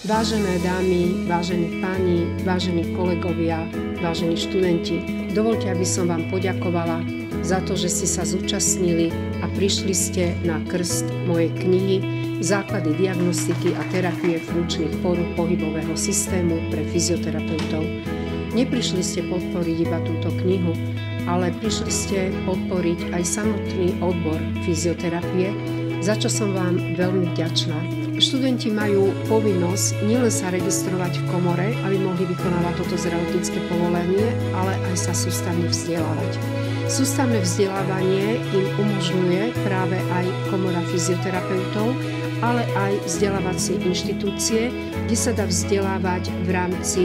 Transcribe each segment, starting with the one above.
Vážené dámy, vážení páni, vážení kolegovia, vážení študenti, dovoľte, aby som vám poďakovala za to, že ste sa zúčastnili a prišli ste na krst mojej knihy Základy diagnostiky a terapie funkčných porúch pohybového systému pre fyzioterapeutov. Neprišli ste podporiť iba túto knihu, ale prišli ste podporiť aj samotný odbor fyzioterapie, za čo som vám veľmi vďačná. Študenti majú povinnosť nielen sa registrovať v komore, aby mohli vykonávať toto zdravotnícke povolenie, ale aj sa sústavne vzdelávať. Sústavné vzdelávanie im umožňuje práve aj komora fyzioterapeutov, ale aj vzdelávacie inštitúcie, kde sa dá vzdelávať v rámci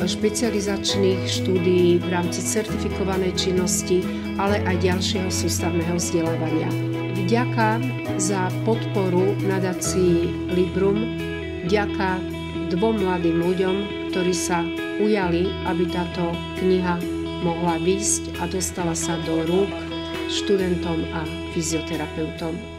špecializačných štúdií, v rámci certifikovanej činnosti, ale aj ďalšieho sústavného vzdelávania. Vďaka za podporu nadácii Librum, vďaka dvom mladým ľuďom, ktorí sa ujali, aby táto kniha mohla výjsť a dostala sa do rúk študentom a fyzioterapeutom.